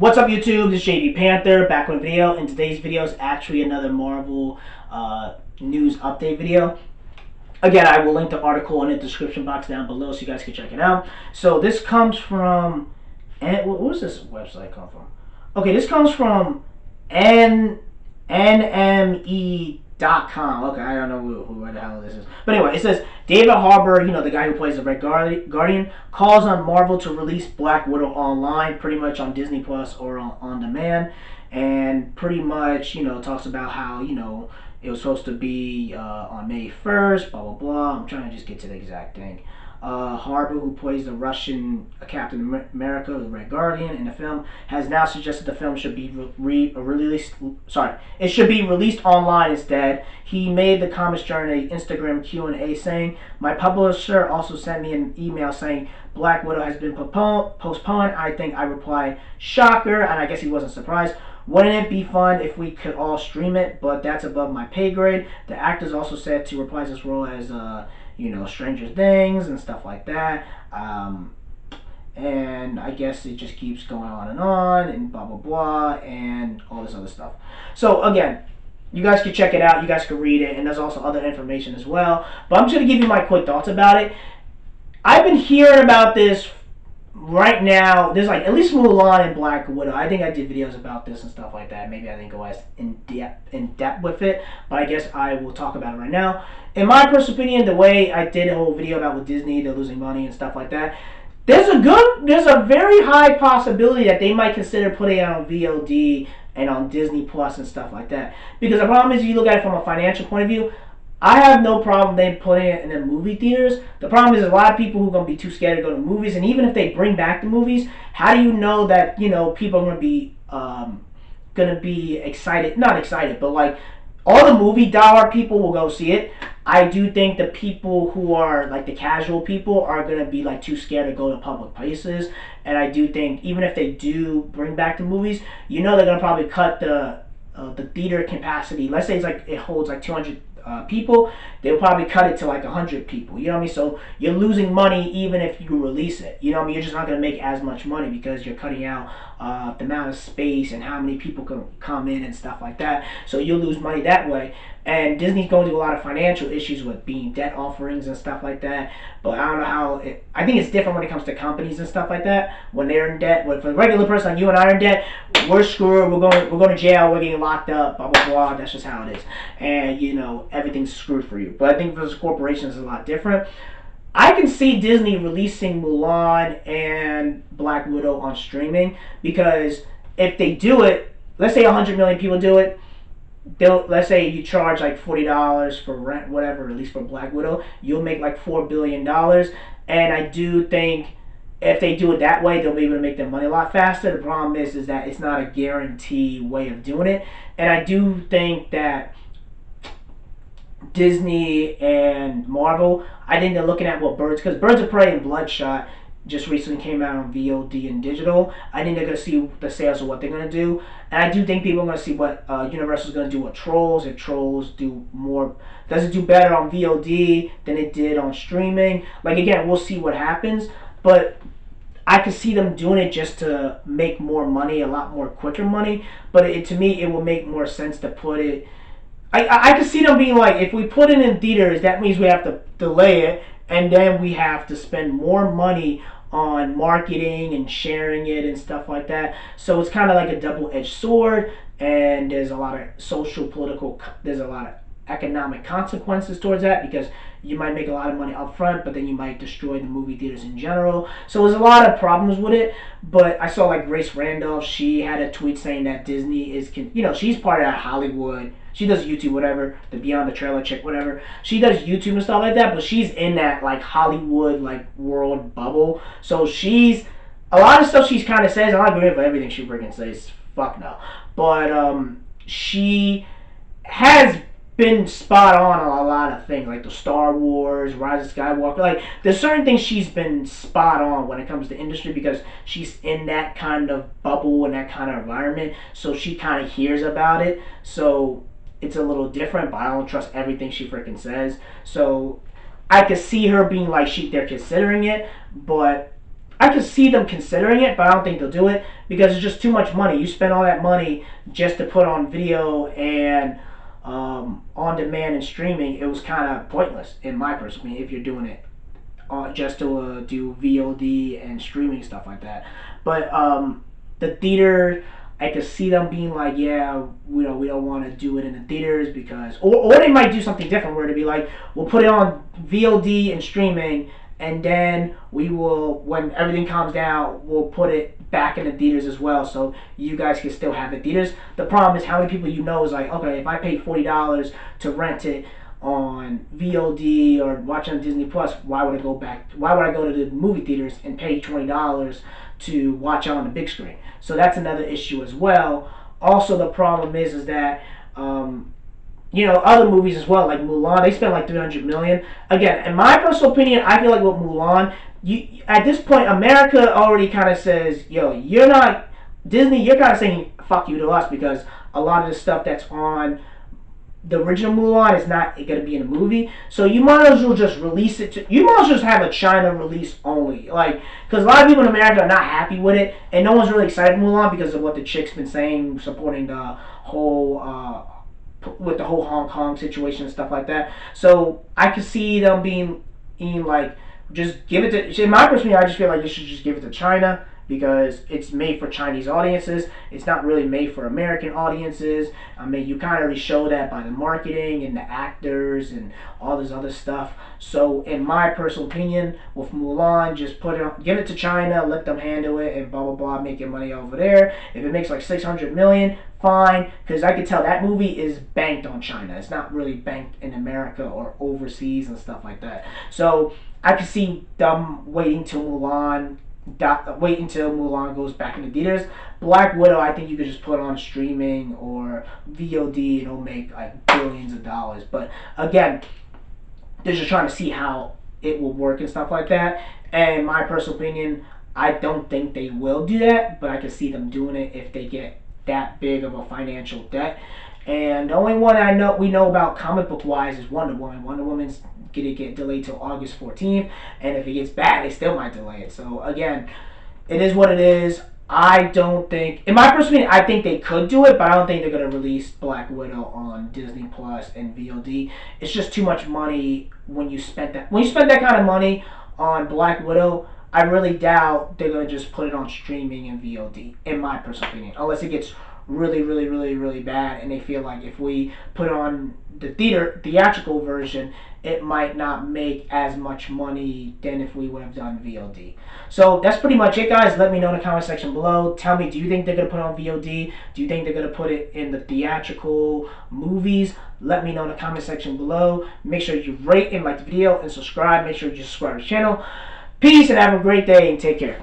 What's up YouTube, this is JD Panther, back with a video, and today's video is actually another Marvel news update video. Again, I will link the article in the description box down below so you guys can check it out. So this comes from, and what was this website come from? Okay, this comes from NME.com. Okay, I don't know who the hell this is. But anyway, it says David Harbour, the guy who plays the Red Guardian, calls on Marvel to release Black Widow online, pretty much on Disney Plus or on demand, and pretty much, talks about how, it was supposed to be on May 1st, blah, blah, blah. I'm trying to just get to the exact thing. Harbour, who plays the Russian Captain America, the Red Guardian, in the film, has now suggested the film should be released. It should be released online instead. He made the comments during an Instagram Q&A saying, "My publisher also sent me an email saying Black Widow has been postponed. I think I replied, shocker," and I guess he wasn't surprised. "Wouldn't it be fun if we could all stream it? But that's above my pay grade." The actors also said to reprise his role as Stranger Things and stuff like that. And I guess it just keeps going on and blah, blah, blah, and all this other stuff. So, again, you guys can check it out. You guys can read it, and there's also other information as well. But I'm just going to give you my quick thoughts about it. I've been hearing about this right now. There's at least Mulan and Black Widow. I think I did videos about this and stuff like that. Maybe I didn't go as in depth with it, but I guess I will talk about it right now. In my personal opinion, the way I did a whole video about with Disney, they're losing money and stuff like that, there's a very high possibility that they might consider putting it on VOD and on Disney Plus and stuff like that. Because the problem is, if you look at it from a financial point of view, I have no problem them putting it in the movie theaters. The problem is a lot of people who are going to be too scared to go to movies, and even if they bring back the movies, how do you know that people are going to be excited? Not excited, but all the movie dollar people will go see it. I do think the people who are the casual people are going to be too scared to go to public places, and I do think even if they do bring back the movies, they're going to probably cut the theater capacity. Let's say it holds 200 people, they'll probably cut it to 100 people. You know what I mean? So you're losing money even if you release it. You know what I mean? You're just not going to make as much money because you're cutting out the amount of space and how many people can come in and stuff like that. So you'll lose money that way. And Disney's going through a lot of financial issues with being debt offerings and stuff like that. But I don't know how. I think it's different when it comes to companies and stuff like that. When they're in debt, for the regular person like you and I are in debt, we're screwed. We're going to jail. We're getting locked up. Blah blah blah. That's just how it is. And everything's screwed for you. But I think for those corporations, it's a lot different. I can see Disney releasing Mulan and Black Widow on streaming, because if they do it, let's say 100 million people do it, let's say you charge $40 for rent, whatever, at least for Black Widow, you'll make $4 billion. And I do think if they do it that way, they'll be able to make their money a lot faster. The problem is that it's not a guaranteed way of doing it. And I do think that Disney and Marvel, I think they're looking at what because Birds of Prey and Bloodshot just recently came out on VOD and digital. I think they're going to see the sales of what they're going to do. And I do think people are going to see what Universal's going to do with Trolls. If Trolls does it do better on VOD than it did on streaming? Again, we'll see what happens. But I could see them doing it just to make more money, a lot more quicker money. But to me, it will make more sense to put it. I could see them being if we put it in theaters, that means we have to delay it, and then we have to spend more money on marketing and sharing it and stuff like that. So it's kind of like a double-edged sword, and there's a lot of there's a lot of economic consequences towards that, because you might make a lot of money up front, but then you might destroy the movie theaters in general. So there's a lot of problems with it. But I saw Grace Randolph, she had a tweet saying that Disney is, she's part of that Hollywood. She does YouTube, whatever, the Beyond the Trailer chick, whatever. She does YouTube and stuff like that, but she's in that Hollywood world bubble. So a lot of stuff she kind of says, I'm not agreeing with everything she freaking says. Fuck no. But she has been spot on a lot of things, the Star Wars, Rise of Skywalker. There's certain things she's been spot on when it comes to industry, because she's in that kind of bubble and that kind of environment, so she kind of hears about it. So it's a little different, but I don't trust everything she freaking says. So I could see her being they're considering it, but I could see them considering it, but I don't think they'll do it because it's just too much money. You spend all that money just to put on video and on demand and streaming. It was kind of pointless, in my personal opinion, if you're doing it just to do VOD and streaming stuff like that. But the theater, I could see them being like, yeah, we don't want to do it in the theaters because, or they might do something different where to be like, we'll put it on VOD and streaming, and then we will, when everything calms down, we'll put it back in the theaters as well, so you guys can still have it theaters. The problem is how many people you know is like, okay, if I paid $40 to rent it on VOD or watch on Disney Plus, why would I go back? Why would I go to the movie theaters and pay $20 to watch on the big screen? So that's another issue as well. Also, the problem is that other movies as well, like Mulan, they spent like $300 million. Again, in my personal opinion, I feel like with Mulan, at this point, America already kind of says, yo, you're not Disney. You're kind of saying fuck you to us because a lot of the stuff that's on the original Mulan is not going to be in the movie, so you might as well just release it. You might as well just have a China release only, like, because a lot of people in America are not happy with it, and no one's really excited for Mulan because of what the chick's been saying, supporting the whole with the whole Hong Kong situation and stuff like that. So I could see them being like, just give it to. In my perspective, I just feel like you should just give it to China, because it's made for Chinese audiences. It's not really made for American audiences. I mean, you kind of already show that by the marketing and the actors and all this other stuff. So, in my personal opinion, with Mulan, just give it to China, let them handle it, and blah blah blah, make your money over there. If it makes like $600 million, fine, because I could tell that movie is banked on China. It's not really banked in America or overseas and stuff like that. So, I could see them waiting till Mulan goes back into theaters. Black Widow, I think you could just put on streaming or VOD and it'll make like billions of dollars. But again, they're just trying to see how it will work and stuff like that. And my personal opinion, I don't think they will do that, but I can see them doing it if they get that big of a financial debt. And the only one we know about comic book wise is Wonder Woman. Wonder Woman's gonna get delayed till August 14th, and if it gets bad, they still might delay it. So again, it is what it is. I don't think, in my personal opinion, I think they could do it, but I don't think they're gonna release Black Widow on Disney Plus and VOD. It's just too much money when you spend that. When you spend that kind of money on Black Widow, I really doubt they're gonna just put it on streaming and VOD. In my personal opinion, unless it gets really, really, really, really bad, and they feel like if we put on the theatrical version, it might not make as much money than if we would have done VOD. So that's pretty much it, guys. Let me know in the comment section below. Tell me, do you think they're going to put on VOD? Do you think they're going to put it in the theatrical movies? Let me know in the comment section below. Make sure you rate and like the video and subscribe. Make sure you subscribe to the channel. Peace and have a great day and take care.